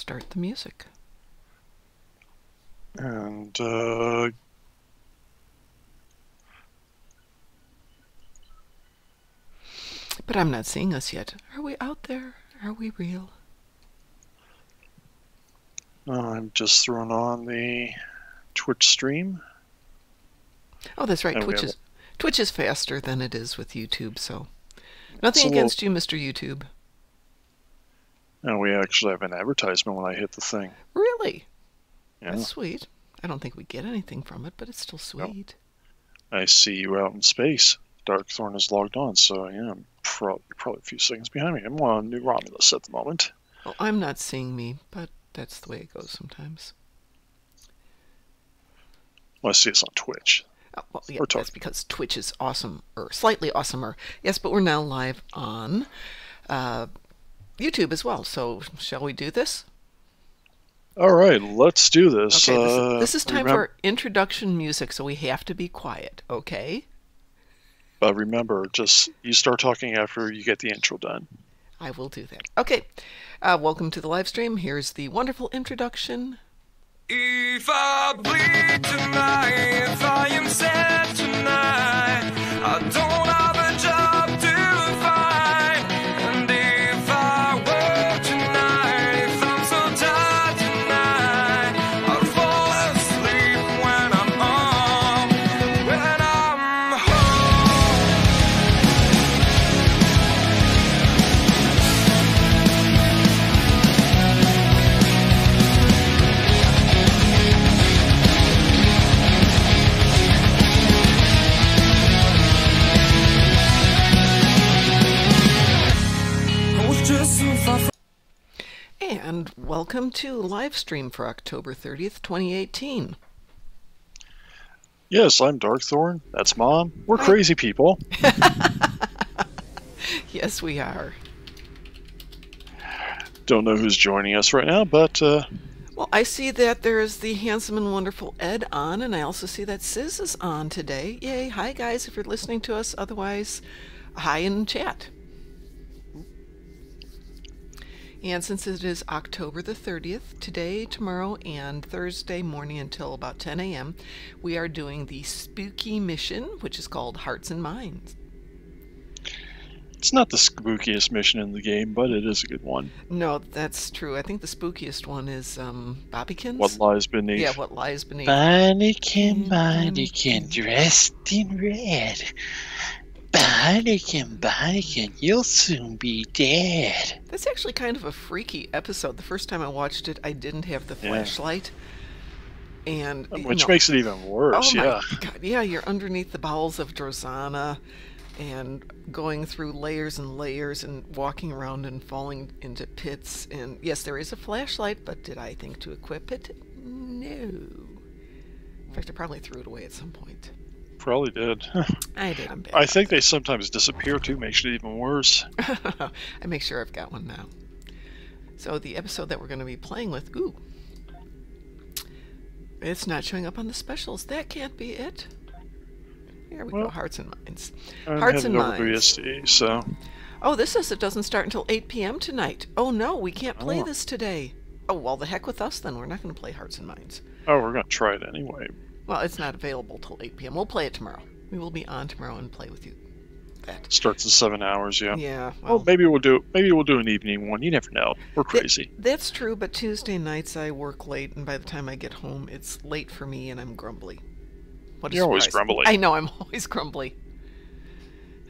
start the music. And But I'm not seeing us yet. Are we out there? Are we real? I'm just throwing on the Twitch stream. Oh, that's right. And Twitch is faster than it is with YouTube, so nothing against you, Mr. YouTube. And we actually have an advertisement when I hit the thing. Really? Yeah. That's sweet. I don't think we get anything from it, but it's still sweet. I see you out in space. Darkthorn is logged on, so yeah, I'm probably a few seconds behind me. I'm on New Romulus at the moment. Well, I'm not seeing me, but that's the way it goes sometimes. Well, I see us on Twitch. Well, yeah, that's because Twitch is awesome, or slightly awesomer. Yes, but we're now live on YouTube as well. So shall we do this? All right, let's do this. Okay, this is time for introduction music, so we have to be quiet, okay? But remember, just you start talking after you get the intro done. I will do that. Okay, welcome to the live stream. Here's the wonderful introduction. If I bleed tonight, if I am sad tonight, I don't have a job to find. And if I work tonight, if I'm so tired tonight, I'll fall asleep when I'm home, when I'm home. And welcome to live stream for October 30th, 2018. Yes, I'm Darkthorn. That's Mom. We're crazy people. Yes, we are. Don't know who's joining us right now, but well, I see that there's the handsome and wonderful Ed on, and I also see that Sis is on today. Yay. Hi, guys, if you're listening to us. Otherwise, hi in chat. And since it is October the 30th, today, tomorrow, and Thursday morning until about 10 a.m., we are doing the spooky mission, which is called Hearts and Minds. it's not the spookiest mission in the game, but it is a good one. No, that's true. I think the spookiest one is Bobbykins. What Lies Beneath. Yeah, What Lies Beneath. Bonnikin, dressed in red. Bonnikin, you'll soon be dead. That's actually kind of a freaky episode. The first time I watched it, I didn't have the flashlight. And which makes it even worse, oh my yeah. God, yeah, you're underneath the bowels of Drozana and going through layers and layers and walking around and falling into pits. And yes, there is a flashlight, but did I think to equip it? No. In fact, I probably threw it away at some point. Probably did. I did. I'm bad. I think they sometimes disappear too, makes it even worse. I make sure I've got one now. So the episode that we're going to be playing with, it's not showing up on the specials. That can't be it. Here we go. Hearts and Minds. Hearts and Minds. VSD, so. Oh, this says it doesn't start until 8 p.m. tonight. Oh no, we can't play this today. Oh, well, the heck with us then. We're not going to play Hearts and Minds. Oh, we're going to try it anyway. Well, it's not available till 8 p.m. We'll play it tomorrow. We will be on tomorrow and play with you. That starts in 7 hours, yeah. Yeah. Well, maybe we'll do an evening one. You never know. We're crazy. That's true, but Tuesday nights I work late, and by the time I get home, it's late for me, and I'm grumbly. You're always grumbly. I know, I'm always grumbly.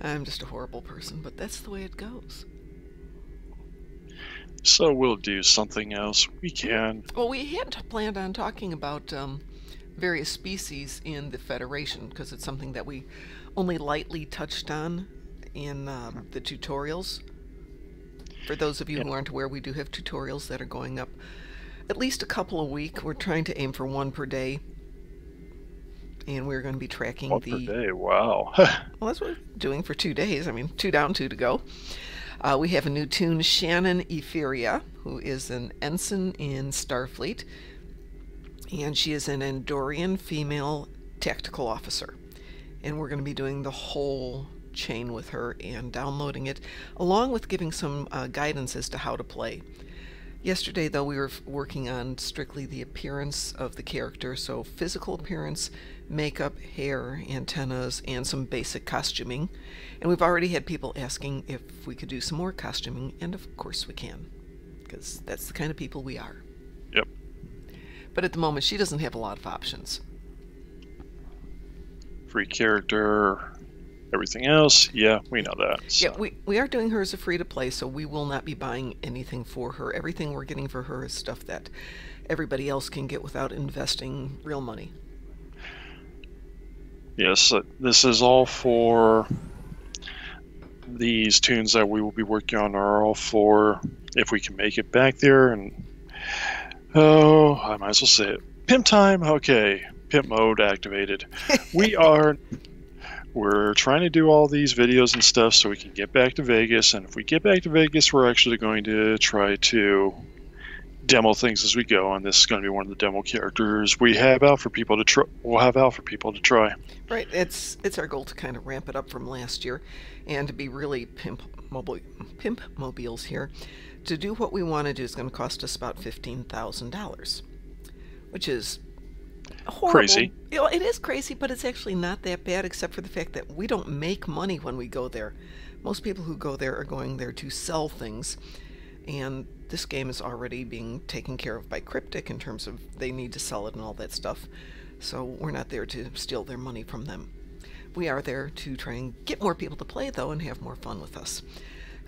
I'm just a horrible person, but that's the way it goes. So we'll do something else. We can. Well, we had planned on talking about various species in the Federation, because it's something that we only lightly touched on in the tutorials. For those of you who aren't aware, we do have tutorials that are going up at least a couple a week. We're trying to aim for one per day. And we're going to be tracking one per day, wow. Well, that's what we're doing for 2 days. I mean, 2 down, 2 to go. We have a new tune, Shannon Etheria, who is an ensign in Starfleet. And she is an Andorian female tactical officer. And we're going to be doing the whole chain with her and downloading it, along with giving some guidance as to how to play. Yesterday, though, we were working on strictly the appearance of the character, so physical appearance, makeup, hair, antennas, and some basic costuming. And we've already had people asking if we could do some more costuming, and of course we can, because that's the kind of people we are. Yep. But at the moment, she doesn't have a lot of options. Free character, everything else, yeah, we know that. So. Yeah, we are doing her as a free-to-play, so we will not be buying anything for her. Everything we're getting for her is stuff that everybody else can get without investing real money. Yes, this is all for these tunes that we will be working on are all for if we can make it back there. And oh, I might as well say it. Pimp time, okay. Pimp mode activated. We're trying to do all these videos and stuff so we can get back to Vegas. And if we get back to Vegas, we're actually going to try to demo things as we go. And this is going to be one of the demo characters we have out for people to try. We'll have out for people to try. Right. It's our goal to kind of ramp it up from last year and to be really pimp mobiles here. To do what we want to do is going to cost us about $15,000, which is horrible. Crazy. You know, it is crazy, but it's actually not that bad, except for the fact that we don't make money when we go there. Most people who go there are going there to sell things, and this game is already being taken care of by Cryptic in terms of they need to sell it and all that stuff. So we're not there to steal their money from them. We are there to try and get more people to play, though, and have more fun with us.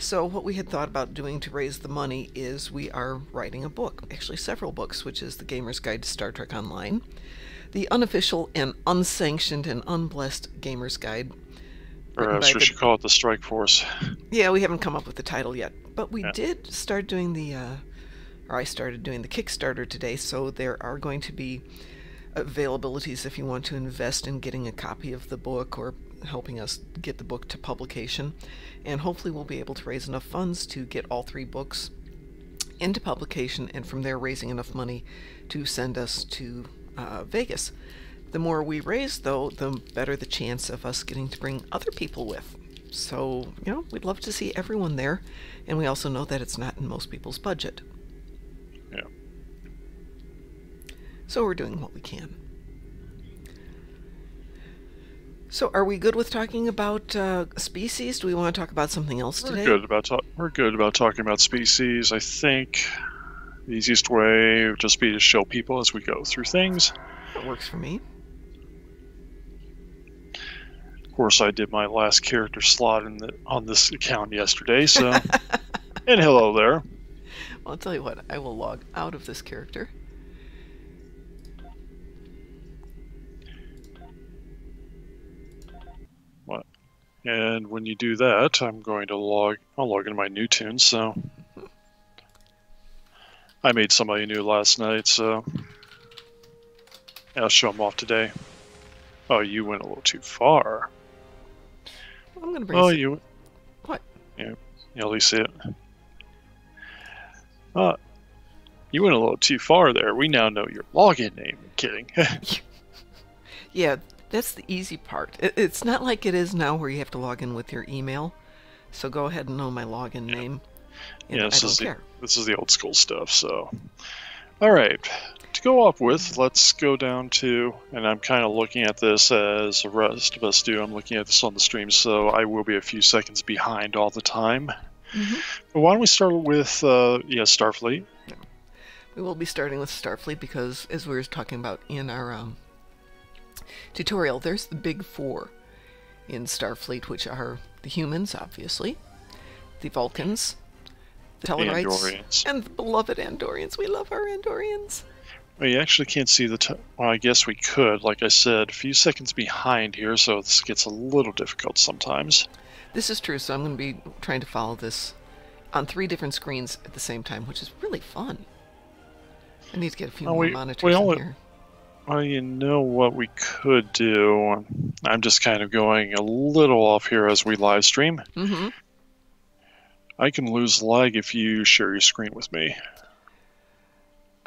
So what we had thought about doing to raise the money is we are writing a book, actually several books, which is The Gamer's Guide to Star Trek Online, the unofficial and unsanctioned and unblessed Gamer's Guide. Or else we should call it the Strike Force. Yeah, we haven't come up with the title yet, but we did start doing I started doing the Kickstarter today, so there are going to be availabilities if you want to invest in getting a copy of the book or helping us get the book to publication. And hopefully we'll be able to raise enough funds to get all 3 books into publication, and from there raising enough money to send us to Vegas. The more we raise, though, the better the chance of us getting to bring other people with. So, you know, we'd love to see everyone there, and we also know that it's not in most people's budget. Yeah. So we're doing what we can. So are we good with talking about species? Do we want to talk about something else today? We're good about talking about species. I think the easiest way would just be to show people as we go through things. That works for me. Of course, I did my last character slot on this account yesterday, so... And hello there. Well, I'll tell you what, I will log out of this character. What? And when you do that, I'll log into my new tune, so... I made somebody new last night, so... I'll show them off today. Oh, you went a little too far. I'm gonna bring. Oh, you. What? Yeah, you at least see it. You went a little too far there. We now know your login name. I'm kidding. Yeah, that's the easy part. It's not like it is now where you have to log in with your email. So go ahead and know my login name. Yeah, I don't care. This is the old school stuff. So, all right. To go off with, let's go down to, and I'm kind of looking at this as the rest of us do. I'm looking at this on the stream, so I will be a few seconds behind all the time. But why don't we start with, Starfleet? Yeah. We will be starting with Starfleet because, as we were talking about in our tutorial, there's the big 4 in Starfleet, which are the humans, obviously, the Vulcans, the Tellarites, and the beloved Andorians. We love our Andorians. Well, you actually can't see well, I guess we could. Like I said, a few seconds behind here, so this gets a little difficult sometimes. This is true, so I'm going to be trying to follow this on 3 different screens at the same time, which is really fun. I need to get a few more monitors in here. Well, you know what we could do? I'm just kind of going a little off here as we live stream. I can lose lag if you share your screen with me.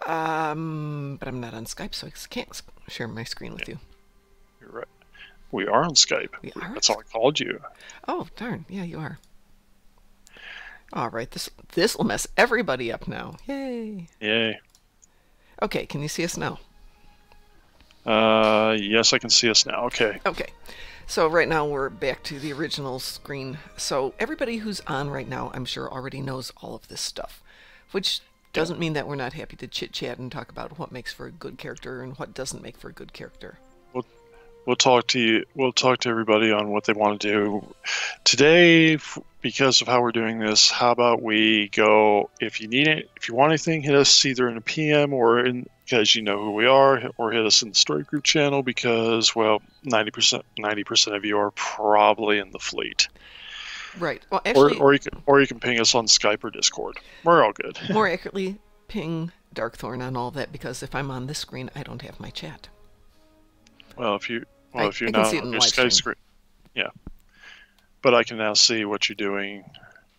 But I'm not on Skype, so I can't share my screen with you. You're right. We are on Skype. We are? That's all I called you. Oh, darn. Yeah, you are. All right, this will mess everybody up now. Yay. Yay. Okay, can you see us now? Yes, I can see us now. Okay. Okay. So right now we're back to the original screen. So everybody who's on right now, I'm sure already knows all of this stuff, which doesn't mean that we're not happy to chit-chat and talk about what makes for a good character and what doesn't make for a good character. We'll talk to you. We'll talk to everybody on what they want to do today. Because of how we're doing this, how about we go? If you need it, if you want anything, hit us either in a PM or because you know who we are, or hit us in the story group channel because 90% of you are probably in the fleet. Right. Well, actually, or you can ping us on Skype or Discord. We're all good. More accurately, ping Darkthorn on all that because if I'm on this screen, I don't have my chat. Well, if you're I not can see it in on the your live Skype stream. screen, yeah. But I can now see what you're doing,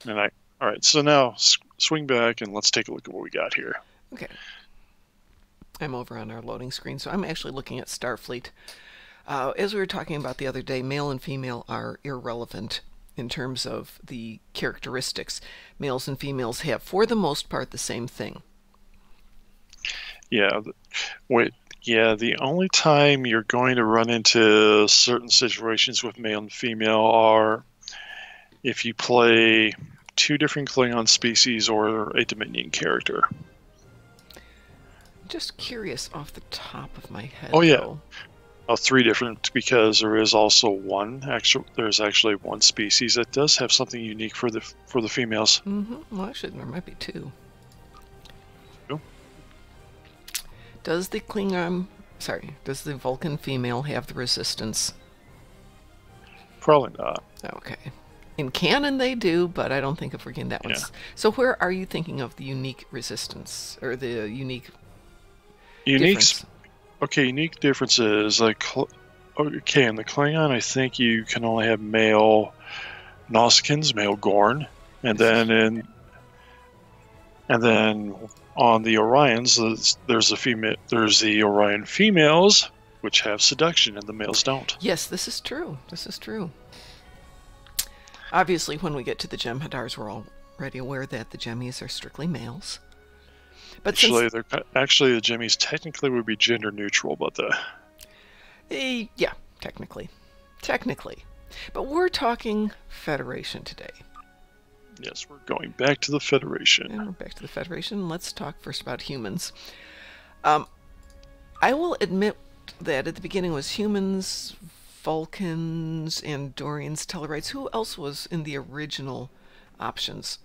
and all right. So now swing back and let's take a look at what we got here. Okay. I'm over on our loading screen, so I'm actually looking at Starfleet. As we were talking about the other day, male and female are irrelevant in terms of the characteristics. Males and females have, for the most part, the same thing. Yeah. The only time you're going to run into certain situations with male and female are if you play two different Klingon species or a Dominion character. Just curious off the top of my head. Oh, yeah. Though. Three different, because there is also there's actually one species that does have something unique for the females. Mm-hmm. Well, actually, there might be two. Oh. Does the Vulcan female have the resistance? Probably not. Okay. In canon they do, but I don't think if we're getting that one. Yeah. So where are you thinking of the unique resistance, or the unique difference? Okay, unique differences, like, okay, in the Klingon, I think you can only have male Nausicaans, male Gorn, and then on the Orions, there's the Orion females, which have seduction, and the males don't. Yes, this is true. This is true. Obviously, when we get to the Jem'Hadars, we're already aware that the Jemmies are strictly males. But the Jemmies technically would be gender neutral, but yeah, technically. But we're talking Federation today. Yes, we're going back to the Federation. And we're back to the Federation. Let's talk first about humans. I will admit that at the beginning was humans, Vulcans, Andorians, Tellarites. Who else was in the original options?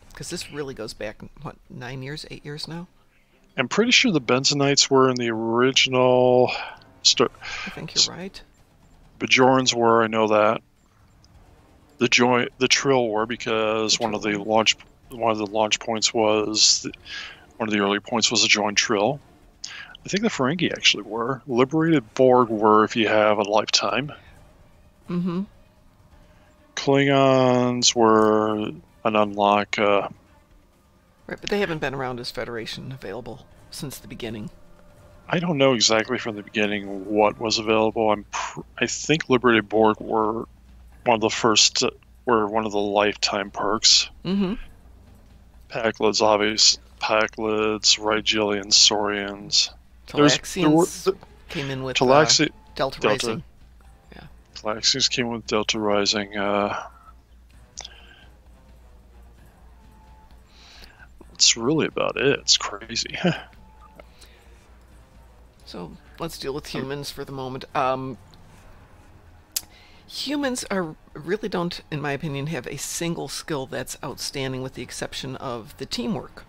Because this really goes back, what, 8 years now? I'm pretty sure the Benzonites were in the original. I think you're right. Bajorans were, I know that. The Trill were, because one of the launch points was one of the early points was a joint Trill. I think the Ferengi actually were. Liberated Borg were if you have a lifetime. Mm-hmm. Klingons were an unlock. Right, but they haven't been around as Federation available since the beginning. I don't know exactly from the beginning what was available. I think Liberated Borg were one of the first, were one of the lifetime perks. Mm-hmm. Packlids, obvious. Packlids, Rigelians, Saurians. Talaxians came in with Delta Rising. Yeah. Talaxians came with Delta Rising. That's really about it. It's crazy. So let's deal with humans for the moment. Humans really don't, in my opinion, have a single skill that's outstanding, with the exception of the teamwork.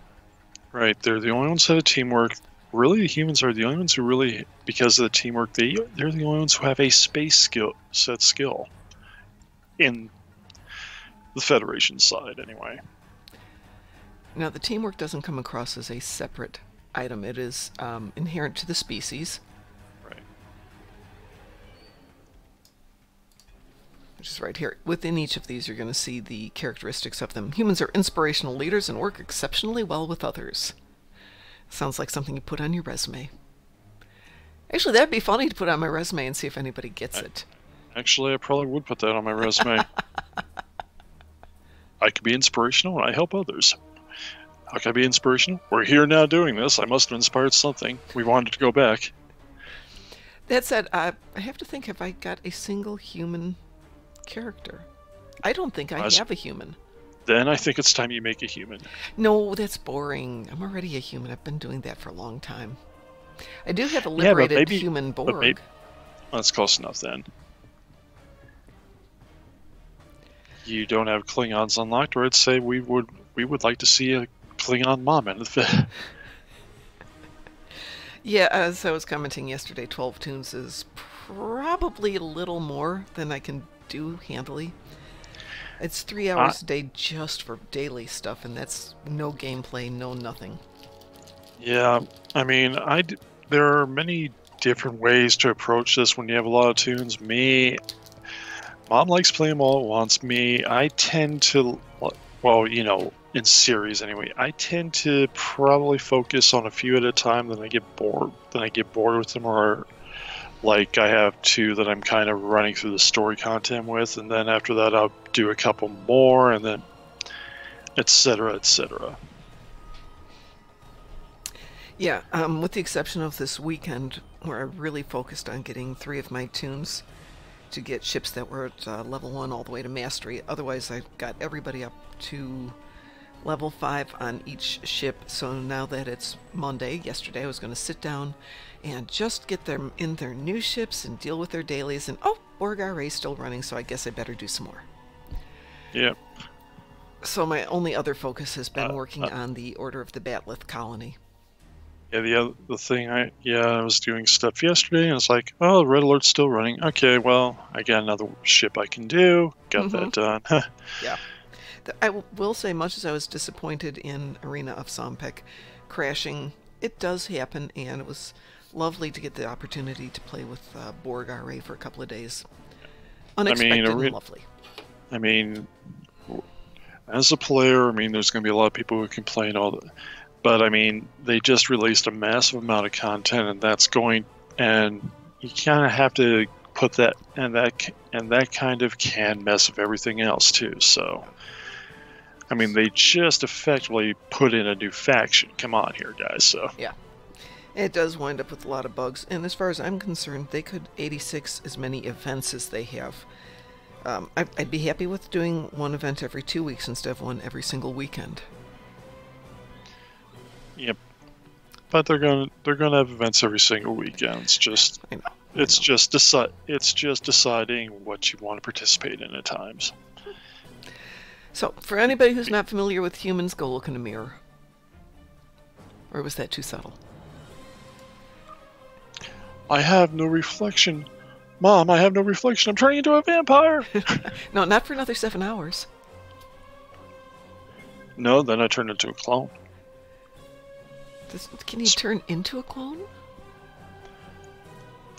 Right, they're the only ones that have teamwork. Really, the humans are the only ones who really, because of the teamwork, they're the only ones who have a space skill in the Federation side, anyway. Now, the teamwork doesn't come across as a separate item. It is inherent to the species. Right. Which is right here. Within each of these, you're going to see the characteristics of them. Humans are inspirational leaders and work exceptionally well with others. Sounds like something you put on your resume. Actually, that'd be funny to put on my resume and see if anybody gets it. Actually, I probably would put that on my resume. I could be inspirational and I help others. How can I be inspirational? We're here now doing this. I must have inspired something. We wanted to go back. That said, I have to think, have I got a single human character? I don't think I have a human. Then I think it's time you make a human. No, that's boring. I'm already a human. I've been doing that for a long time. I do have a liberated human Borg. That's close enough then. You don't have Klingons unlocked, or I'd say we would like to see a Klingon mom in the Yeah, as I was commenting yesterday, 12 tunes is probably a little more than I can do handily. It's 3 hours a day just for daily stuff, and that's no gameplay, no nothing. Yeah, I mean, there are many different ways to approach this when you have a lot of tunes. Mom likes playing them all at once. I tend to, well, you know, in series anyway, I tend to probably focus on a few at a time, then I get bored. With them, or like I have 2 that I'm kind of running through the story content with, and then after that I'll do a couple more, and then etc., etc. Yeah, with the exception of this weekend, where I really focused on getting 3 of my tunes to get ships that were at level 1 all the way to mastery. Otherwise, I got everybody up to level 5 on each ship. So now that it's Monday, yesterday I was going to sit down and just get them in their new ships and deal with their dailies. And oh, Bwa-ha-ha-ha-ha's still running, so I guess I better do some more. Yep. So my only other focus has been working on the Order of the Batleth colony. Yeah, the thing, I was doing stuff yesterday, and it's like, oh, the red alert's still running. Okay, well, I got another ship I can do. Got that done. Yeah. I will say, much as I was disappointed in Arena of Sompek crashing, it does happen, and it was lovely to get the opportunity to play with Bwa-ha-ha-ha for a couple of days. Unexpected and lovely. I mean, as a player, there's going to be a lot of people who complain all the... But I mean, they just released a massive amount of content, and and you kind of have to put that, and that kind of can mess with everything else too. So, I mean, they just effectively put in a new faction. Come on here, guys. So yeah, it does wind up with a lot of bugs, and as far as I'm concerned, they could 86 as many events as they have. I'd be happy with doing one event every 2 weeks instead of one every single weekend. Yep, but they're gonna have events every single weekend. It's just just deciding what you want to participate in at times. So, for anybody who's not familiar with humans, go look in a mirror. Or was that too subtle? I have no reflection, Mom. I have no reflection. I'm turning into a vampire. No, not for another 7 hours. No, then I turn into a clone. Can you turn into a clone?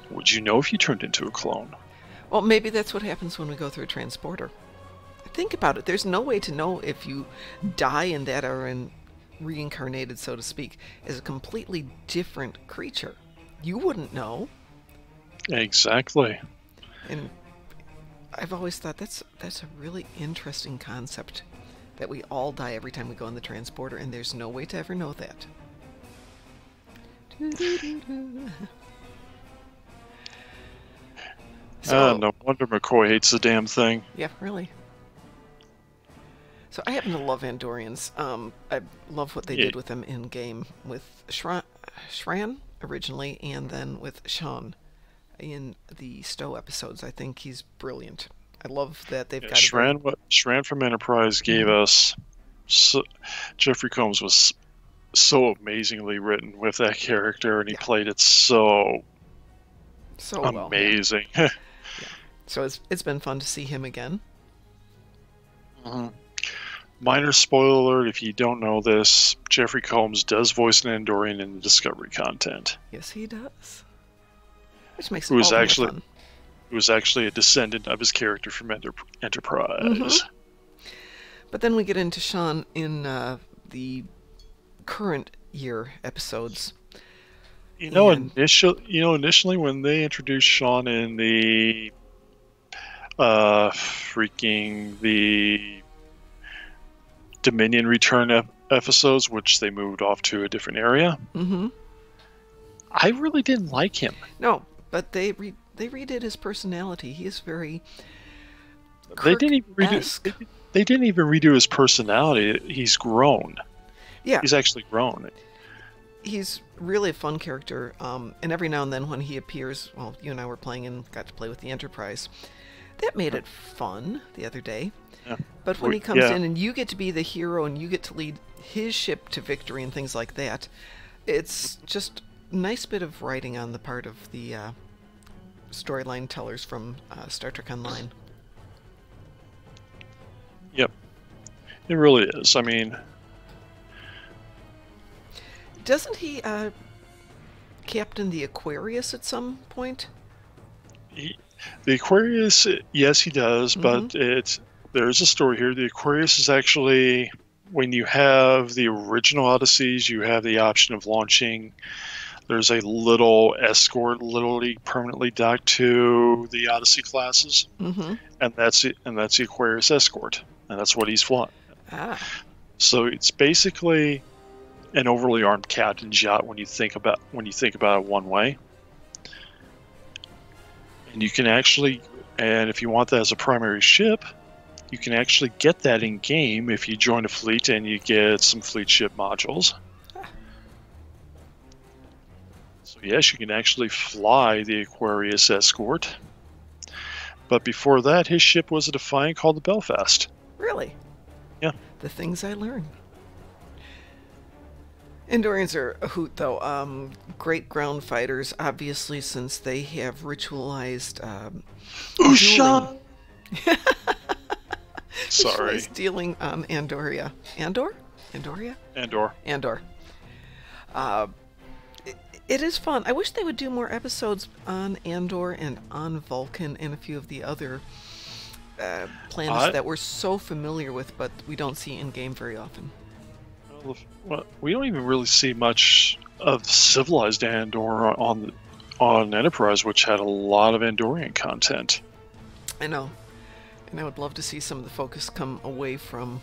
Would you know if you turned into a clone? Well, maybe that's what happens when we go through a transporter. Think about it. There's no way to know if you die in that or reincarnated, so to speak, as a completely different creature. You wouldn't know. Exactly. And I've always thought that's a really interesting concept, that we all die every time we go in the transporter, and there's no way to ever know that. No wonder McCoy hates the damn thing. Yeah, really. So I happen to love Andorians. I love what they did with them in game with Shran originally, and then with Sean in the Stowe episodes. I think he's brilliant. I love that they've got Shran from Enterprise gave us. Jeffrey Combs was so amazingly written with that character, and he played it so amazing. Well, yeah. So it's been fun to see him again. Mm-hmm. Minor spoiler alert, if you don't know this, Jeffrey Combs does voice an Andorian in the Discovery content. Yes, he does. Which makes it all more fun. Who was actually a descendant of his character from Enterprise. Mm-hmm. But then we get into Sean in the current year episodes. Initially when they introduced Sean in the Dominion Return episodes, which they moved off to a different area. Mm-hmm. I really didn't like him. No, but they redid his personality. He is very They didn't even Kirk-esque. redo. They didn't even redo his personality. He's grown. Yeah, He's actually grown. he's really a fun character. And every now and then when he appears, well, you and I were playing and got to play with the Enterprise. That made it fun the other day. Yeah. But when he comes Yeah. in and you get to be the hero and you get to lead his ship to victory and things like that, it's just a nice bit of writing on the part of the storyline tellers from Star Trek Online. Yep. It really is. I mean, Doesn't he captain the Aquarius at some point? the Aquarius, yes, he does, but there's a story here. The Aquarius is actually, when you have the original Odysseys, you have the option of launching. There's a little escort literally permanently docked to the Odyssey classes, and that's it. And that's the Aquarius escort, and that's what he's flying. Ah, So it's basically an overly armed captain's yacht when you think about it one way. And you can actually, and if you want that as a primary ship, you can actually get that in game if you join a fleet and you get some fleet ship modules. So yes, you can actually fly the Aquarius escort. But before that, his ship was a Defiant called the Belfast. really? Yeah. The things I learn. Andorians are a hoot, though. Great ground fighters, obviously, since they have ritualized Usha! dueling. Sorry. Ritualized dealing on Andoria. Andoria? Andor. It is fun. I wish they would do more episodes on Andor and on Vulcan and a few of the other planets that we're so familiar with, but we don't see in game very often. Well, we don't even really see much of civilized Andor on Enterprise, which had a lot of Andorian content. I know. And I would love to see some of the focus come away from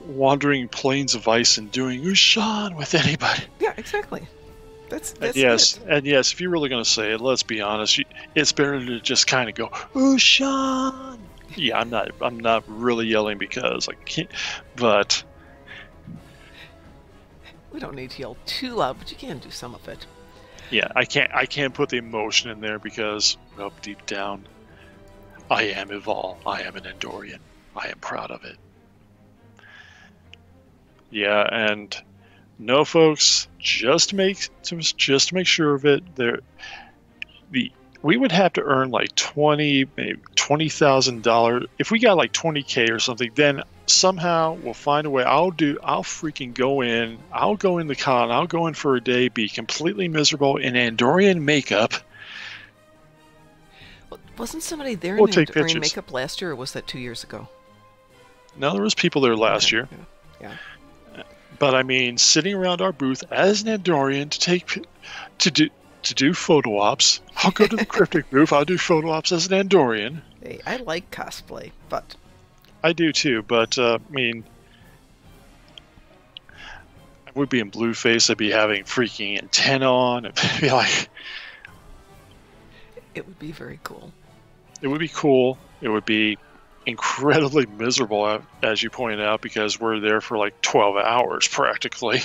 Wandering plains of ice and doing Ushan with anybody. Yeah, exactly. That's yes, it. and yes, if you're really going to say it, let's be honest. It's better to just kind of go Ushan. Yeah, I'm not really yelling because I can't, but We don't need to yell too loud, but you can do some of it. yeah, I can't put the emotion in there because up deep down, I am Eval. I am an Andorian. I am proud of it. Yeah, and no, folks, just to make sure of it, we would have to earn like $20,000. If we got like $20K or something, then somehow we'll find a way. I'll freaking go in. I'll go in the con. I'll go in for a day, be completely miserable in Andorian makeup. Well, wasn't somebody there We'll in take Andorian pictures. makeup last year, or was that 2 years ago? No, there was people there last year. Yeah. But I mean, sitting around our booth as an Andorian to do photo ops. I'll go to the cryptic booth. I'll do photo ops as an Andorian. Hey, I like cosplay, but I do too. But I mean, I would be in blue face. I'd be having freaking antenna on. It'd be like, it would be very cool. it would be cool. It would be incredibly miserable, as you pointed out, because we're there for like 12 hours practically.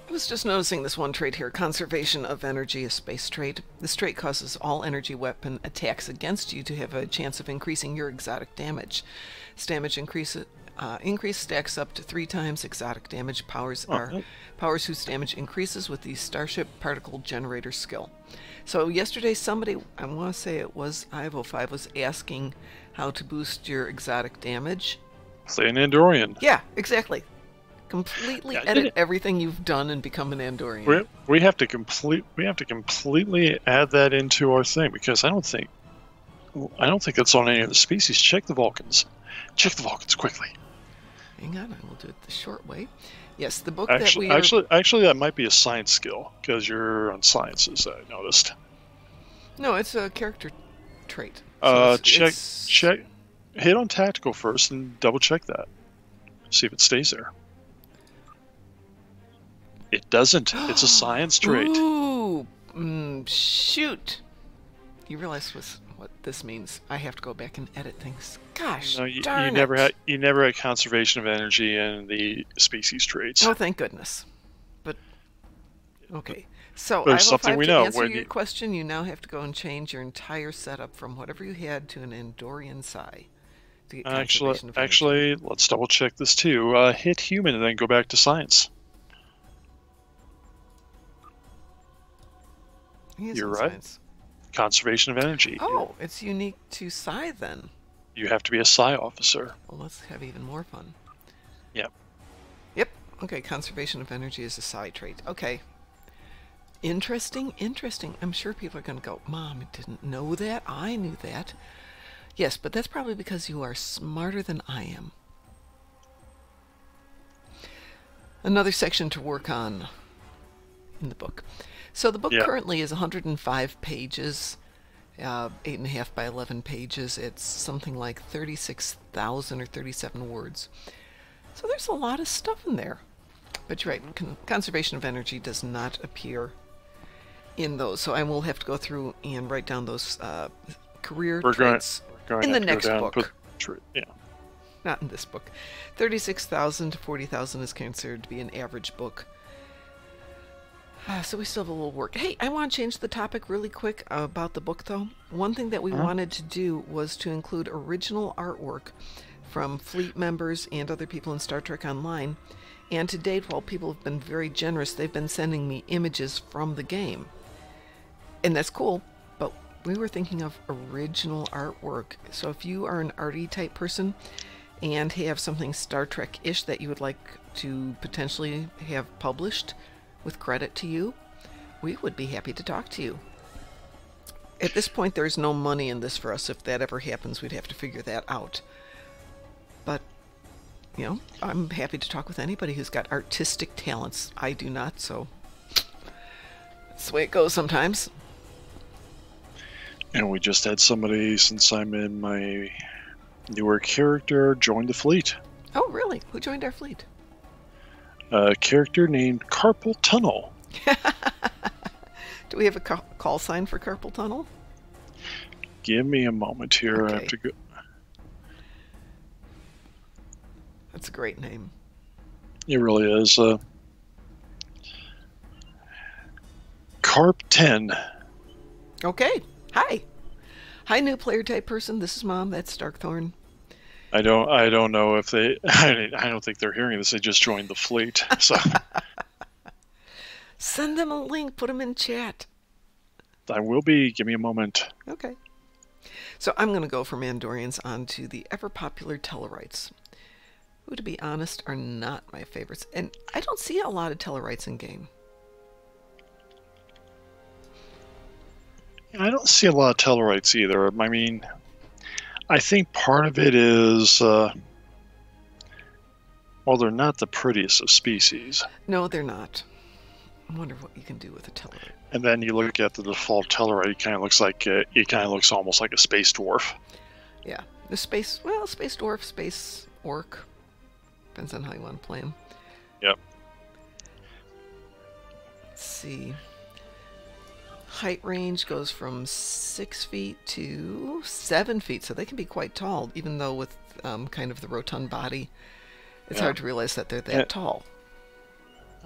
I was just noticing this one trait here. Conservation of energy, a space trait. This trait causes all energy weapon attacks against you to have a chance of increasing your exotic damage. This damage increase stacks up to 3 times. Exotic damage powers are powers whose damage increases with the Starship Particle Generator skill. So yesterday somebody, I want to say it was Ivo5, was asking how to boost your exotic damage. Say an Andorian. Yeah, exactly. Completely Yeah, edit everything you've done and become an Andorian. We have to completely add that into our thing, because I don't think it's on any of the species. Check the Vulcans. Check the Vulcans quickly. Hang on, I will do it the short way. Yes, the book Actually, that we actually, that might be a science skill, because you're on sciences. I noticed. No, it's a character trait. So it's- hit on tactical first and double check that. See if it stays there. It doesn't. It's a science trait. Ooh, shoot. You realize what this means. I have to go back and edit things. Gosh, No, you darn never it. had conservation of energy in the species traits. Oh, thank goodness. But, okay. So, There's I will something have we to know. answer When your you- question. You now have to go and change your entire setup from whatever you had to an Andorian psi. To get conservation of energy. Actually, let's double check this too. Hit human and then go back to science. He is you're in right. science. Conservation of energy. Oh, it's unique to psi then. You have to be a psi officer. Well, let's have even more fun. Yep. Yep. Okay, conservation of energy is a psi trait. Okay. Interesting, interesting. I'm sure people are going to go, Mom, I didn't know that. I knew that. Yes, but that's probably because you are smarter than I am. Another section to work on in the book. So the book Yeah. currently is 105 pages, 8.5 by 11 pages. It's something like 36,000 or 37 words. So there's a lot of stuff in there. But you're right, conservation of energy does not appear in those. So I will have to go through and write down those career We're going, traits we're going in to the have next to go down and book. yeah. Not in this book. 36,000 to 40,000 is considered to be an average book. So we still have a little work. Hey, I want to change the topic really quick about the book, though. One thing that we wanted to do was to include original artwork from fleet members and other people in Star Trek Online. And to date, while people have been very generous, they've been sending me images from the game. And that's cool, but we were thinking of original artwork. So if you are an arty type person and have something Star Trek-ish that you would like to potentially have published with credit to you, we would be happy to talk to you. At this point, there's no money in this for us. If that ever happens, we'd have to figure that out. But, you know, I'm happy to talk with anybody who's got artistic talents. I do not, so that's the way it goes sometimes. And we just had somebody, since I'm in my newer character, join the fleet. Oh, really? Who joined our fleet? A character named Carpal Tunnel. Do we have a call sign for carpal tunnel? Give me a moment here. I Okay. have to go. That's a great name. It really is. Carp 10. Okay. Hi. Hi, new player type person. This is Mom. That's Starkthorn. I don't know if they. I don't think they're hearing this. They just joined the fleet. So Send them a link. Put them in chat. I will be. Give me a moment. Okay. So I'm going to go from Andorians on to the ever-popular Tellarites, who, to be honest, are not my favorites. And I don't see a lot of Tellarites in game. I don't see a lot of Tellarites either. I mean, I think part of it is, well, they're not the prettiest of species. No, they're not. I wonder what you can do with a Tellarite. And then you look at the default Tellarite, it kind of looks like it kind of looks almost like a space dwarf. Yeah. The space dwarf, space orc. Depends on how you want to play them. Yep. Let's see. Height range goes from 6 feet to 7 feet, so they can be quite tall, even though with kind of the rotund body, it's Yeah. hard to realize that they're that Yeah. tall.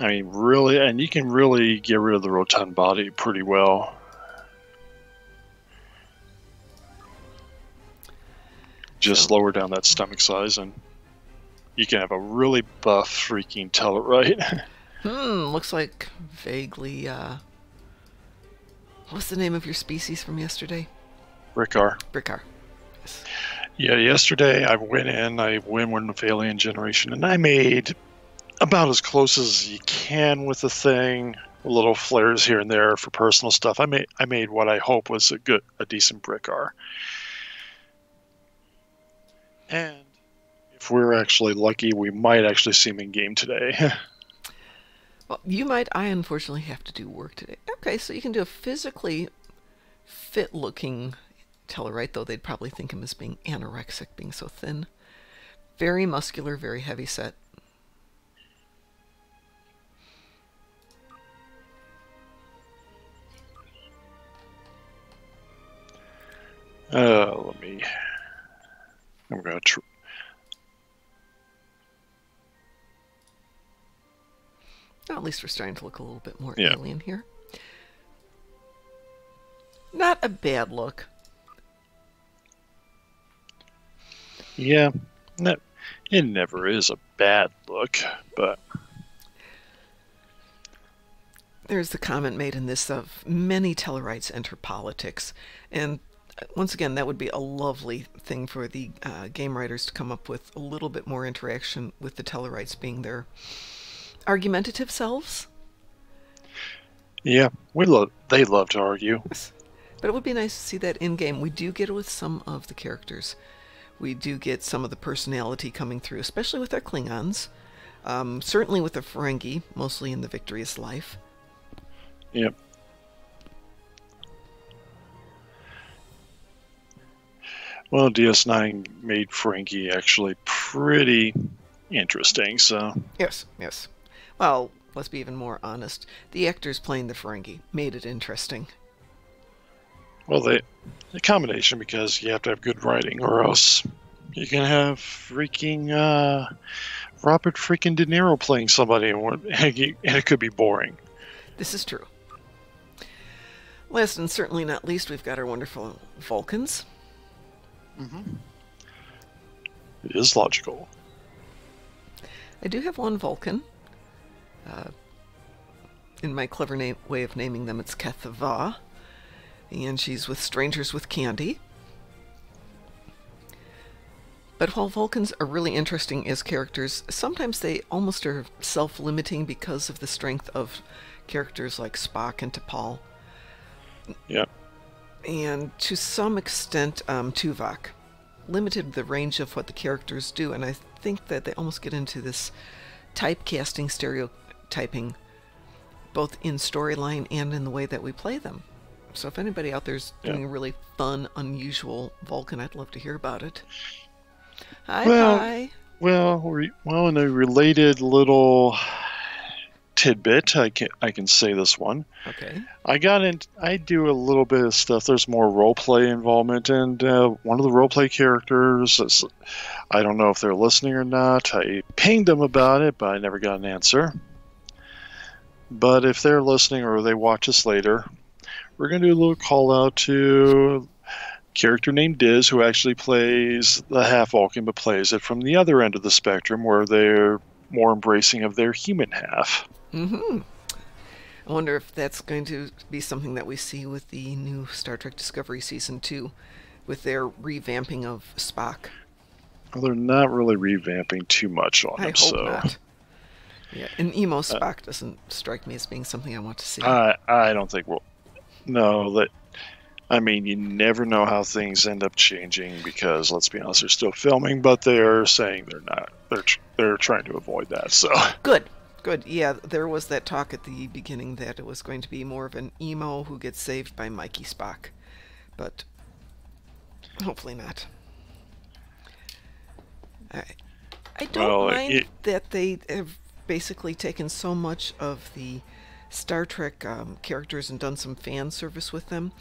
I mean, really, and you can really get rid of the rotund body pretty well. Just lower down that stomach size, and you can have a really buff freaking Tellarite. Looks like vaguely, what's the name of your species from yesterday? Rickar. Brickar. Yes. Yeah, yesterday I went with the Alien Generation, and I made about as close as you can with the thing. Little flares here and there for personal stuff. I made what I hope was a decent Brickar. And if we're actually lucky, we might actually see him in game today. Well, you might. I unfortunately have to do work today. Okay, so you can do a physically fit-looking Tellarite, though they'd probably think him as being anorexic, being so thin. Very muscular, very heavy set. Let me. I'm going to. At least we're starting to look a little bit more Yeah. alien here. Not a bad look. Yeah, it never is a bad look, but There's the comment made in this of many Tellarites enter politics, and once again, that would be a lovely thing for the game writers to come up with, a little bit more interaction with the Tellarites being their argumentative selves. yeah, they love to argue. Yes. But it would be nice to see that in-game. We do get it with some of the characters. We do get some of the personality coming through, especially with our Klingons. Certainly with the Ferengi, mostly in the Victorious Life. Yep. Well, DS9 made Frankie actually pretty interesting, so... Yes, yes. Well, let's be even more honest. The actors playing the Ferengi made it interesting. Well, the combination, because you have to have good writing, or else you can have freaking Robert freaking De Niro playing somebody, and it could be boring. This is true. Last and certainly not least, we've got our wonderful Vulcans. It is logical. I do have one Vulcan. In my clever way of naming them, it's Kethva. And she's with Strangers with Candy. But while Vulcans are really interesting as characters, sometimes they almost are self-limiting because of the strength of characters like Spock and T'Pol. Yep. And to some extent, Tuvok limited the range of what the characters do, and I think that they almost get into this typecasting, stereotyping, both in storyline and in the way that we play them. So if anybody out there's doing a really fun, unusual Vulcan, I'd love to hear about it. Hi. Well, in a related little tidbit, I can say this one. Okay. I do a little bit of stuff. There's more role play involvement, and one of the role play characters, I don't know if they're listening or not. I pinged them about it, but I never got an answer. But if they're listening or they watch us later, we're going to do a little call out to a character named Diz, who actually plays the half Vulcan, but plays it from the other end of the spectrum, where they're more embracing of their human half. Mm-hmm. I wonder if that's going to be something that we see with the new Star Trek Discovery Season 2, with their revamping of Spock. Well, they're not really revamping too much on I him, hope so not. Yeah, an emo Spock doesn't strike me as being something I want to see. I don't think we'll. No, I mean, you never know how things end up changing because, let's be honest, they're still filming, but they're saying they're not. They're trying to avoid that. So Good. Yeah, there was that talk at the beginning that it was going to be more of an emo who gets saved by Mikey Spock, but hopefully not. I don't mind that they have basically taken so much of the Star Trek characters and done some fan service with them.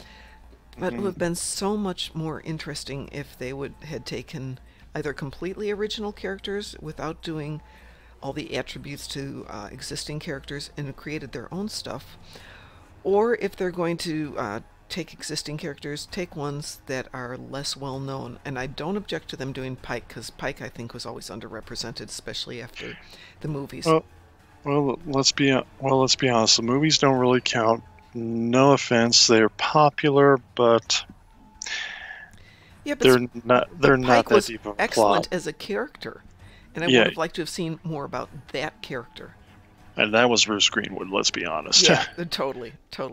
But it would have been so much more interesting if they had taken either completely original characters without doing all the attributes to existing characters and created their own stuff, or if they're going to take existing characters, take ones that are less well known. And I don't object to them doing Pike, because Pike, I think, was always underrepresented, especially after the movies. Well, let's be honest. The movies don't really count. No offense, they're popular, but yeah, but they're not Pike that was deep of a excellent plot. as a character, and I would have liked to have seen more about that character. And that was Bruce Greenwood. Let's be honest. Yeah, totally.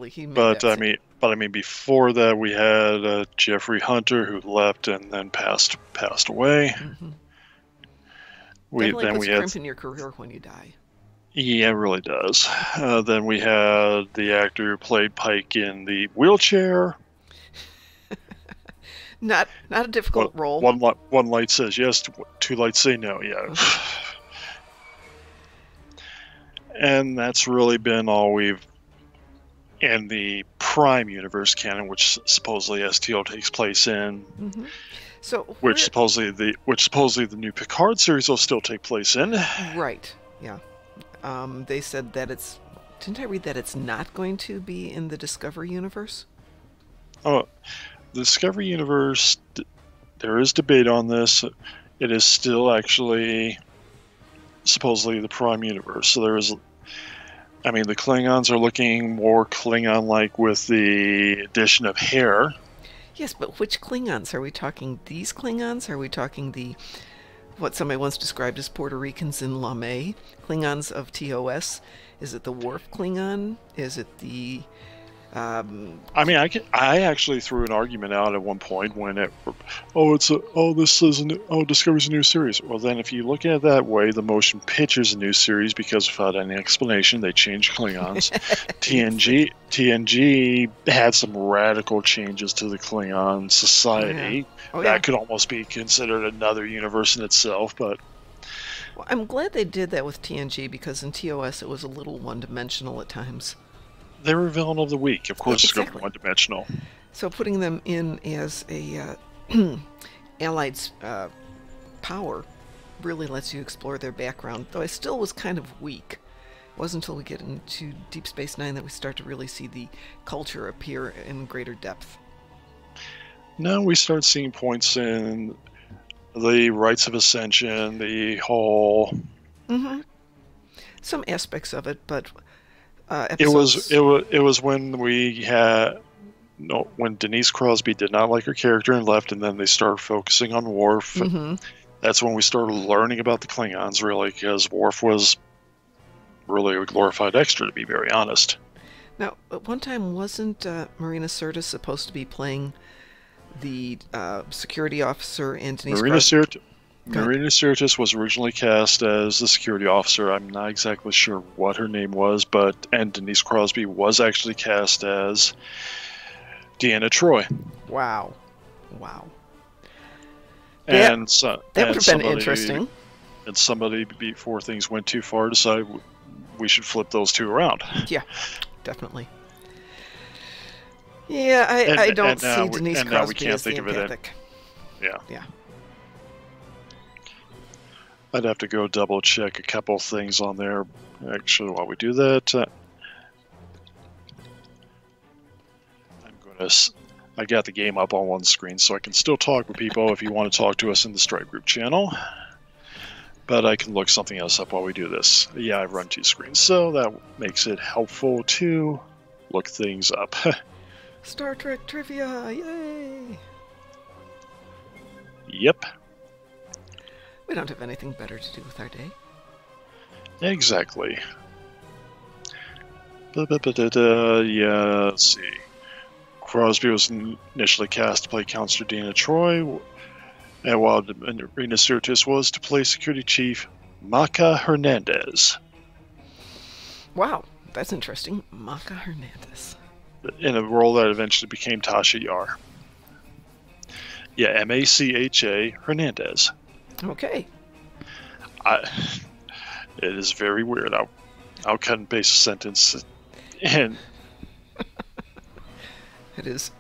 He made But that I mean, before that, we had Jeffrey Hunter, who left and then passed away. Mm-hmm. We Definitely had crimp in your career when you die. Yeah, it really does. Then we had the actor who played Pike in the wheelchair. Not a difficult role. One light says yes, two lights say no. Yeah. And that's really been all we've in the Prime Universe canon, which supposedly STO takes place in. So which supposedly the new Picard series will still take place in. Right. Yeah. They said that didn't I read that it's not going to be in the Discovery universe? Oh, the Discovery universe, there is debate on this. It is still actually supposedly the Prime universe. So there is, I mean, the Klingons are looking more Klingon-like with the addition of hair. Yes, but which Klingons? Are we talking these Klingons? Are we talking what somebody once described as Puerto Ricans in La May? Klingons of TOS? Is it the Worf Klingon? Is it the... I mean, I actually threw an argument out at one point when Discovery's a new series. Well, then if you look at it that way, the motion picture's a new series because without any explanation, they changed Klingons. TNG had some radical changes to the Klingon society. That could almost be considered another universe in itself, but... Well, I'm glad they did that with TNG because in TOS it was a little one-dimensional at times. They were villain of the week. Of course, exactly. It's going to be one-dimensional. So putting them in as a allied power really lets you explore their background, though I still was kind of weak. It wasn't until we get into Deep Space Nine that we start to really see the culture appear in greater depth. Now we start seeing points in the rites of ascension, the whole... Some aspects of it, but... It was when we had when Denise Crosby did not like her character and left, and then they started focusing on Worf. That's when we started learning about the Klingons, really, because Worf was really a glorified extra, to be very honest. Now, at one time, wasn't Marina Sirtis supposed to be playing the security officer and Denise Crosby? Marina Sirtis was originally cast as the security officer. I'm not exactly sure what her name was, and Denise Crosby was actually cast as Deanna Troi. Wow. And that would have been interesting. And somebody, before things went too far, decided we should flip those two around. Yeah, definitely. Yeah, I don't see Denise Crosby as the empathic. Yeah. I'd have to go double check a couple things on there. Actually, while we do that, I got the game up on one screen, so I can still talk with people if you want to talk to us in the Strike Group channel. But I can look something else up while we do this. Yeah, I've run two screens, so that makes it helpful to look things up. Star Trek trivia, yay! Yep. We don't have anything better to do with our day. Exactly. Yeah, let's see. Crosby was initially cast to play Counselor Deanna Troi, and while Marina Sirtis was to play Security Chief Maca Hernandez. Wow, that's interesting. Maca Hernandez. In a role that eventually became Tasha Yar. Yeah, Macha Hernandez. Okay. It is very weird. I'll cut and paste a sentence, and it is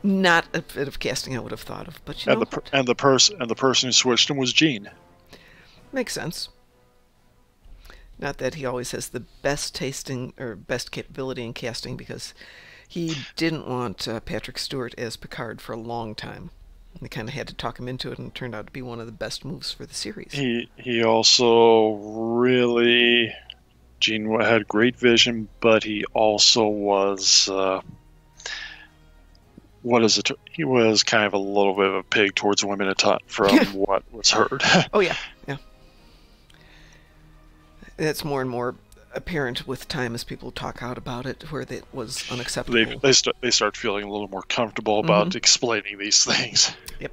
not a bit of casting I would have thought of, but the person who switched him was Gene. Makes sense. Not that he always has the best tasting or best capability in casting, because he didn't want Patrick Stewart as Picard for a long time. They kind of had to talk him into it, and it turned out to be one of the best moves for the series. He also really... Gene had great vision, but he also was... He was kind of a little bit of a pig towards women at time, from what was heard. Oh, yeah. It's more and more apparent with time as people talk out about it, where it was unacceptable. They start feeling a little more comfortable about explaining these things. Yep.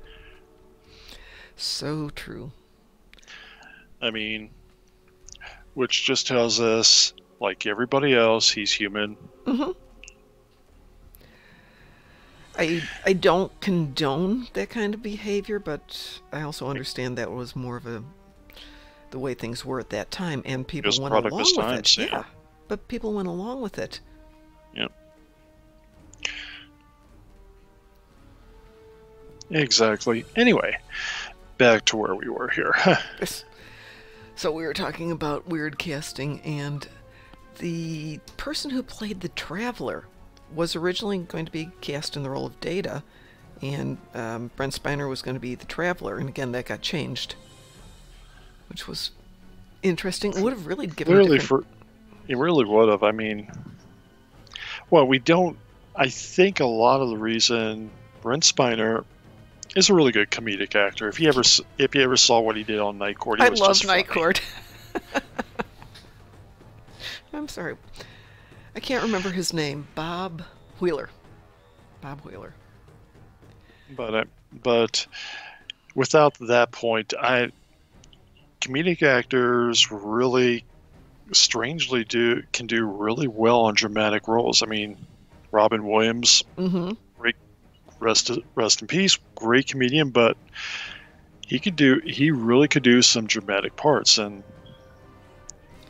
So true. I mean, which just tells us, like everybody else, he's human. I don't condone that kind of behavior, but I also understand that was more of the way things were at that time, and people was went product of along with times, it. yeah. Yeah, but people went along with it. Yeah. Exactly. Anyway, back to where we were here. Yes. So we were talking about weird casting, and the person who played the Traveler was originally going to be cast in the role of Data, and Brent Spiner was going to be the Traveler, and again that got changed, which was interesting. It would have really given a different... It really would have. I mean, well, we don't. I think a lot of the reason Brent Spiner is a really good comedic actor. If you ever saw what he did on Night Court, he I was love just Night funny. Court. I'm sorry. I can't remember his name. Bob Wheeler. Bob Wheeler. But without that point, comedic actors really strangely can do really well on dramatic roles. I mean, Robin Williams, great, rest in peace, great comedian, but he really could do some dramatic parts, and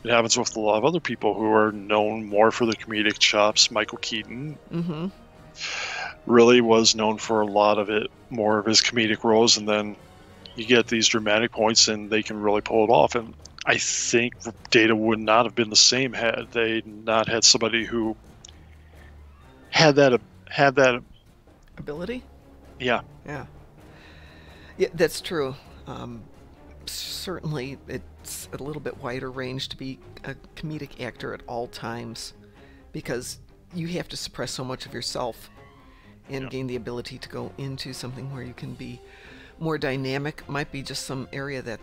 it happens with a lot of other people who are known more for the comedic chops. Michael Keaton really was known for a lot of it, more of his comedic roles, and then you get these dramatic points and they can really pull it off. And I think Data would not have been the same had they not had somebody who had that Ability? Yeah. Yeah. Yeah, that's true. Certainly, it's a little bit wider range to be a comedic actor at all times, because you have to suppress so much of yourself and gain the ability to go into something where you can be more dynamic. Might be just some area that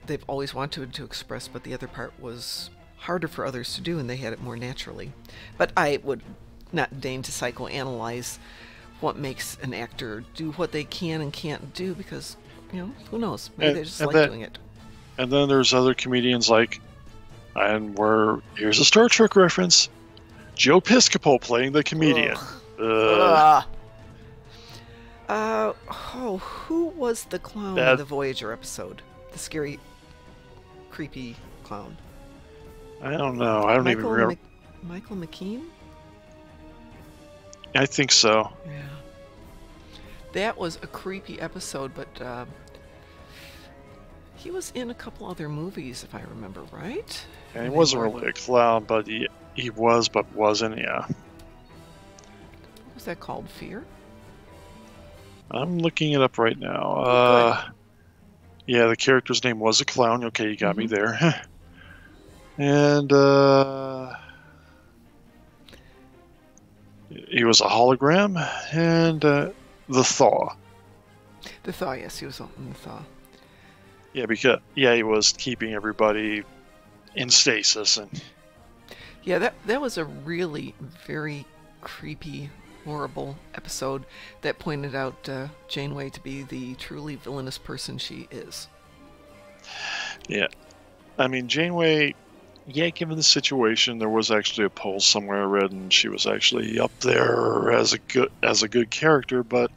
they've always wanted to express, but the other part was harder for others to do, and they had it more naturally. But I would not deign to psychoanalyze what makes an actor do what they can and can't do, because, you know, who knows? Maybe they just like doing it. And then there's other comedians here's a Star Trek reference, Joe Piscopo playing the comedian. Who was the clown in the Voyager episode? The scary, creepy clown. I don't know. I don't even remember. Michael McKean? I think so. Yeah. That was a creepy episode, but he was in a couple other movies, if I remember right. And he wasn't really a clown, but he was, but wasn't, yeah. What was that called? Fear? I'm looking it up right now. Yeah, the character's name was a clown. Okay, you got me there. And he was a hologram, and the Thaw. The Thaw, yes, he was on the Thaw. Yeah, he was keeping everybody in stasis, and yeah, that was a really very creepy, horrible episode that pointed out Janeway to be the truly villainous person she is. Yeah, I mean, Janeway, yeah, given the situation, there was actually a poll somewhere I read, and she was actually up there as a good character, but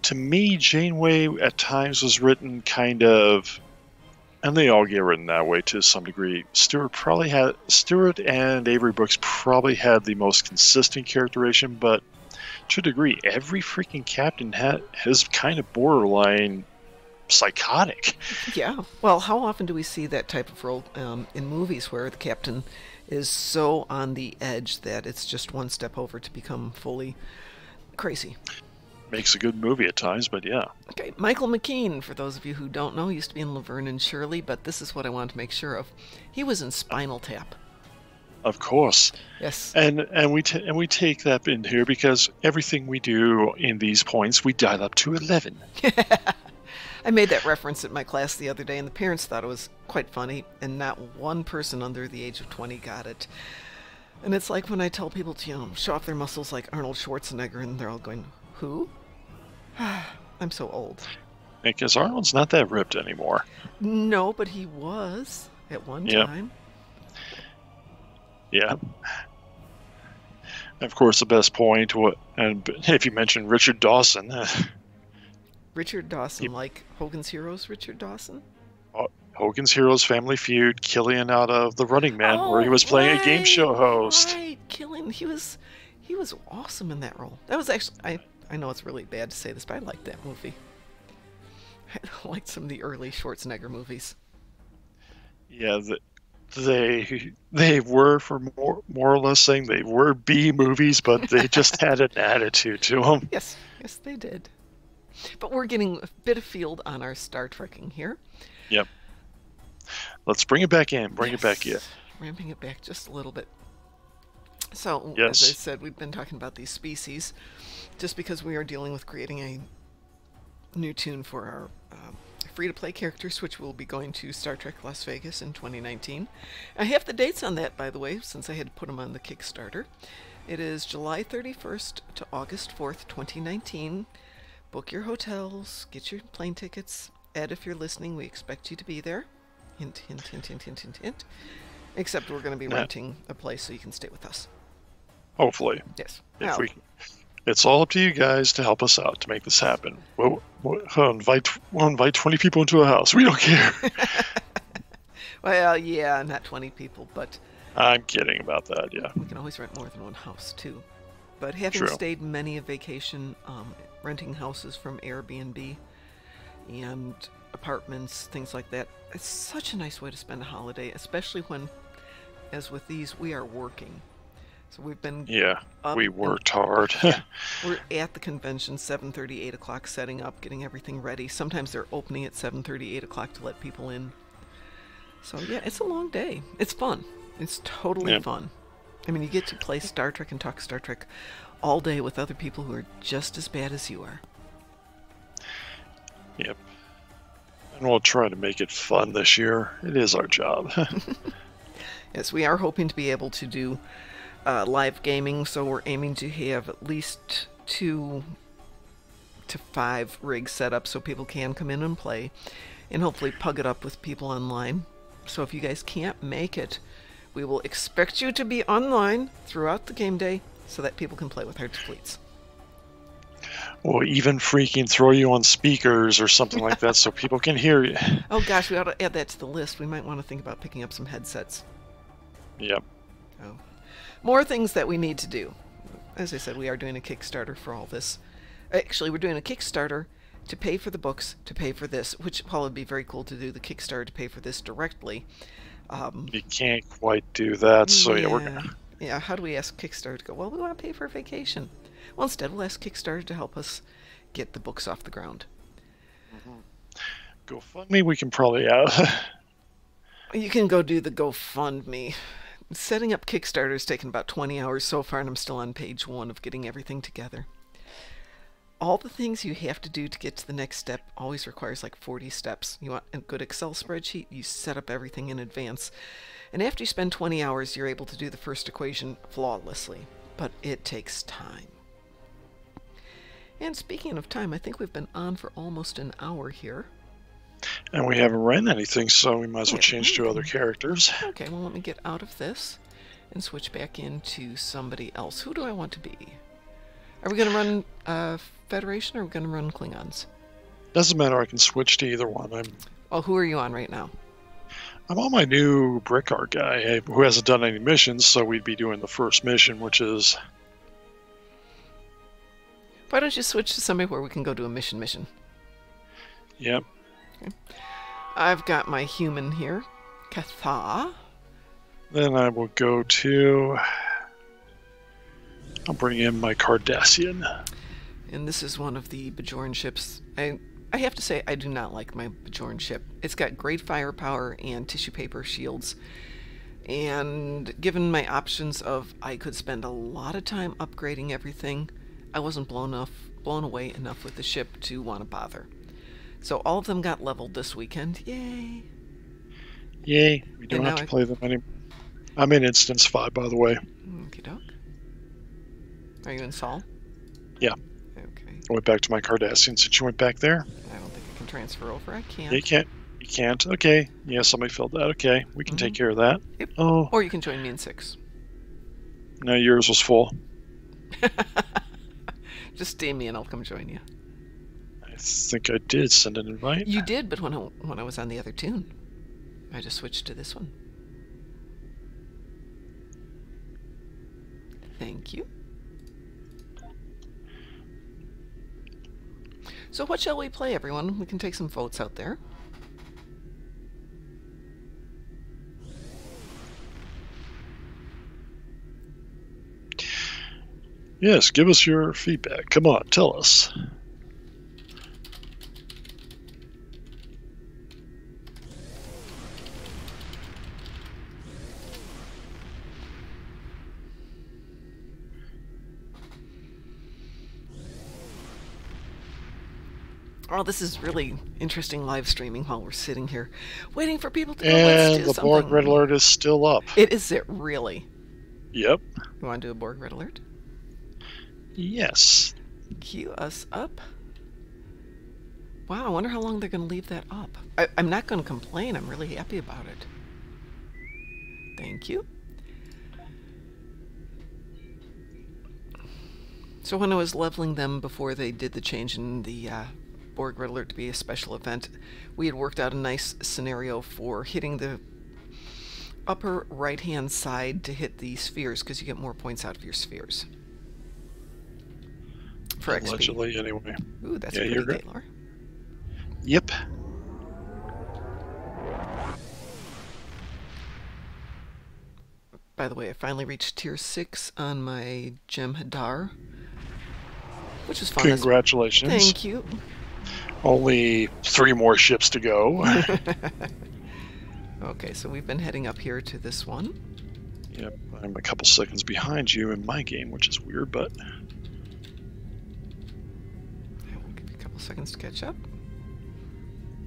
to me, Janeway at times was written kind of, and they all get written that way to some degree. Stewart and Avery Brooks probably had the most consistent characterization, but to a degree, every freaking captain is kind of borderline psychotic. Yeah. Well, how often do we see that type of role in movies where the captain is so on the edge that it's just one step over to become fully crazy? Makes a good movie at times, but yeah. Okay, Michael McKean, for those of you who don't know, used to be in Laverne and Shirley, but this is what I wanted to make sure of. He was in Spinal Tap. Of course. Yes. And we take that in here because everything we do in these points, we dial up to 11. I made that reference at my class the other day, and the parents thought it was quite funny, and not one person under the age of 20 got it. And it's like when I tell people to, show off their muscles like Arnold Schwarzenegger, and they're all going, who? I'm so old. Because Arnold's not that ripped anymore. No, but he was at one time. Yeah. And of course, the best point, and if you mention Richard Dawson, Richard Dawson, like Hogan's Heroes Richard Dawson? Hogan's Heroes Family Feud, Killian out of The Running Man, where he was playing a game show host. Right, Killian. He was awesome in that role. That was actually, I know it's really bad to say this, but I liked that movie. I liked some of the early Schwarzenegger movies. Yeah, they were, for more or less saying, they were B movies, but they just had an attitude to them. Yes, they did. But we're getting a bit of field on our Star Trekking here. Yep. Let's bring it back in. Bring it back in. Ramping it back just a little bit. So, Yes. as I said, we've been talking about these species just because we are dealing with creating a new tune for our free-to-play characters, which will be going to Star Trek Las Vegas in 2019. I have the dates on that, by the way, since I had to put them on the Kickstarter. It is July 31st to August 4th, 2019. Book your hotels, get your plane tickets. Ed, if you're listening, we expect you to be there. Hint, hint, hint, hint, hint, hint, hint. Except we're going to be renting a place so you can stay with us. Hopefully. Yes. It's all up to you guys to help us out to make this happen. We'll invite 20 people into a house. We don't care. Well, yeah, not 20 people, but I'm kidding about that, yeah. we can always rent more than one house, too. But having True. stayed many a vacation, renting houses from Airbnb and apartments, things like that, it's such a nice way to spend a holiday, especially when, as with these, we are working. So we've been we worked hard. We're at the convention 7:30, 8 o'clock, setting up, getting everything ready. Sometimes they're opening at 7:30, 8 o'clock to let people in. So yeah, it's a long day. It's fun. It's totally fun. I mean, you get to play Star Trek and talk Star Trek all day with other people who are just as bad as you are. Yep. And we'll try to make it fun this year. It is our job. Yes, we are hoping to be able to do live gaming, so we're aiming to have at least 2 to 5 rigs set up so people can come in and play, and hopefully pug it up with people online. So if you guys can't make it, we will expect you to be online throughout the game day so that people can play with our fleets. We'll even freaking throw you on speakers or something like that so people can hear you. Oh gosh, we ought to add that to the list. We might want to think about picking up some headsets. Yep. Oh. More things that we need to do. As I said, we are doing a Kickstarter for all this. Actually, we're doing a Kickstarter to pay for the books, to pay for this, which probably would be very cool to do the Kickstarter to pay for this directly. You can't quite do that, so yeah, we're gonna... Yeah, how do we ask Kickstarter to go, well, we want to pay for a vacation. Well, instead, we'll ask Kickstarter to help us get the books off the ground. GoFundMe, we can probably... You can go do the GoFundMe. Setting up Kickstarter has taken about 20 hours so far, and I'm still on page 1 of getting everything together. All the things you have to do to get to the next step always requires like 40 steps. You want a good Excel spreadsheet, you set up everything in advance. And after you spend 20 hours, you're able to do the first equation flawlessly. But it takes time. And speaking of time, I think we've been on for almost an hour here. And we haven't ran anything, so we might as well change to other characters. Okay, well, let me get out of this and switch back into somebody else. Who do I want to be? Are we going to run Federation, or are we going to run Klingons? Doesn't matter, I can switch to either one. Well, who are you on right now? I'm on my new Brickart guy, who hasn't done any missions, so we'd be doing the first mission, which is... Why don't you switch to somebody where we can go do a mission? Yep. Okay. I've got my human here, Katha. Then I will go to... I'll bring in my Cardassian. And this is one of the Bajoran ships. I have to say, I do not like my Bajoran ship. It's got great firepower and tissue paper shields. And given my options of I could spend a lot of time upgrading everything, I wasn't blown away enough with the ship to want to bother. So all of them got leveled this weekend. Yay! Yay! We don't have to play them anymore. I'm in Instance 5, by the way. Okie doke. Are you in Sol? Yeah. Okay. I went back to my Cardassian since you went back there. I don't think I can transfer over. I can't. Yeah, you can't. You can't. Okay. Yeah, somebody filled that. Okay. We can take care of that. Yep. Oh. Or you can join me in 6. No, yours was full. Just stay me and I'll come join you. I think I did send an invite. You did, but when I was on the other tune, I just switched to this one. Thank you. So what shall we play, everyone? We can take some votes out there. Yes, give us your feedback. Come on, tell us. Oh, this is really interesting live streaming while we're sitting here, waiting for people to go, let's And do the Borg something. Red Alert is still up. Is it really? Yep. You want to do a Borg Red Alert? Yes. Cue us up. Wow, I wonder how long they're going to leave that up. I'm not going to complain. I'm really happy about it. Thank you. So when I was leveling them before they did the change in the Borg Red Alert to be a special event, we had worked out a nice scenario for hitting the upper right-hand side to hit the spheres, because you get more points out of your spheres. For XP. Allegedly, anyway. Ooh, that's Yeah, pretty you're great, good. Laura. Yep. By the way, I finally reached tier 6 on my Gem Hadar, which was fun. Congratulations. Thank you. Only 3 more ships to go. Okay, so we've been heading up here to this one. Yep, I'm a couple seconds behind you in my game, which is weird, but... I'll give you a couple seconds to catch up.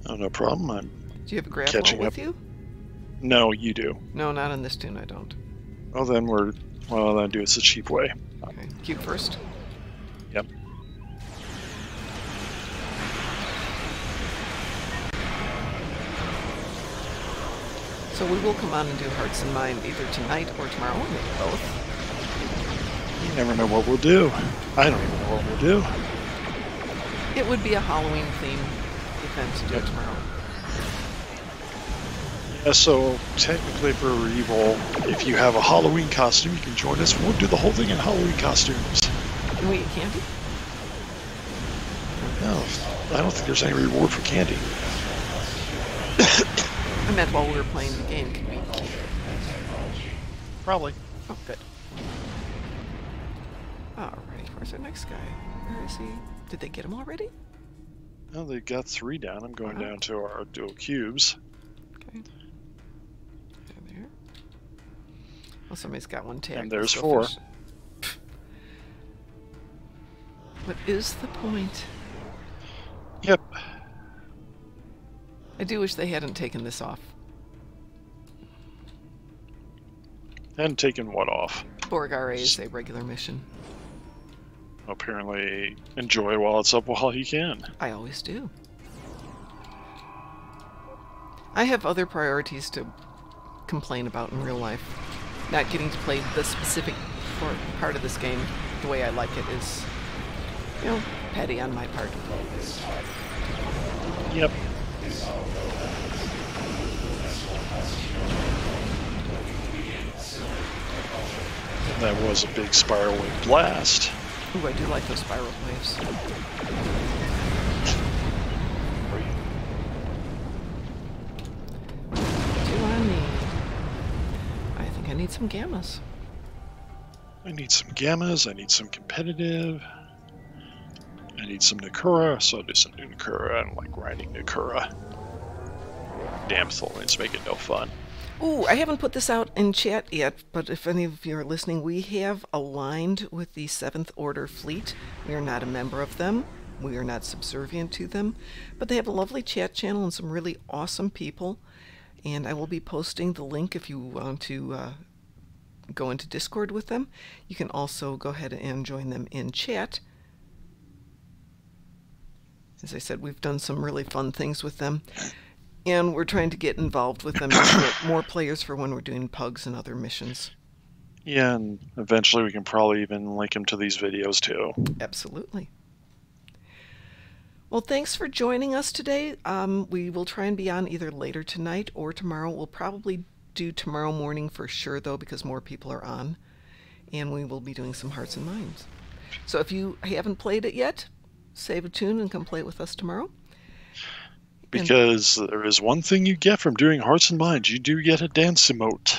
Oh, no problem. I'm Do you have a grab catching ball with up. you? No, you do. No, not on this tune, I don't. Well, then we're... Well, then do it the cheap way. Okay, cube first. Yep. So we will come on and do Hearts and Mind either tonight or tomorrow, or maybe both. You never know what we'll do. I don't even know what we'll do. It would be a Halloween theme event to do it tomorrow. Yeah, so technically for Evil, if you have a Halloween costume, you can join us. We'll do the whole thing in Halloween costumes. Can we eat candy? No, I don't think there's any reward for candy. I meant while we were playing the game, can we eat candy? Probably. Oh, good. Alrighty, where's our next guy? Where is he? Did they get him already? Well, they got 3 down. I'm going Wow. down to our dual cubes. Okay. There. Well, somebody's got one tag. And there's Let's go 4. finish. What is the point? Yep. I do wish they hadn't taken this off. And taken what off? Borg RA is a regular mission. Apparently enjoy while it's up while he can. I always do. I have other priorities to complain about in real life. Not getting to play the specific part of this game the way I like it is, you know, petty on my part. Yep. That was a big spiral wave blast. Ooh, I do like those spiral waves. What do I need? I think I need some gammas. I need some gammas, I need some competitive. I need some Nakura, so I'll do some new Nakura. I don't like grinding Nakura. Damn Thorns make it no fun. Ooh, I haven't put this out in chat yet, but if any of you are listening, we have aligned with the 7th Order Fleet. We are not a member of them. We are not subservient to them. But they have a lovely chat channel and some really awesome people. And I will be posting the link if you want to go into Discord with them. You can also go ahead and join them in chat. As I said, we've done some really fun things with them. And we're trying to get involved with them and get more players for when we're doing pugs and other missions. Yeah, and eventually we can probably even link them to these videos too. Absolutely. Well, thanks for joining us today. We will try and be on either later tonight or tomorrow. We'll probably do tomorrow morning for sure, though, because more people are on. And we will be doing some Hearts and Minds. So if you haven't played it yet, save a tune and come play it with us tomorrow. Because there is one thing you get from doing Hearts and Minds. You do get a dance emote.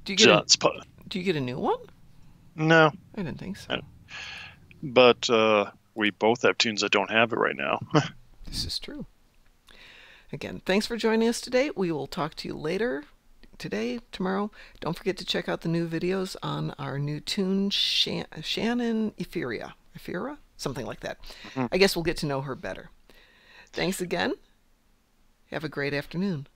Do you get a new one? No. I didn't think so. But we both have tunes that don't have it right now. This is true. Again, thanks for joining us today. We will talk to you later, today, tomorrow. Don't forget to check out the new videos on our new tune, Shannon Ephira, something like that. I guess we'll get to know her better. Thanks again. Have a great afternoon.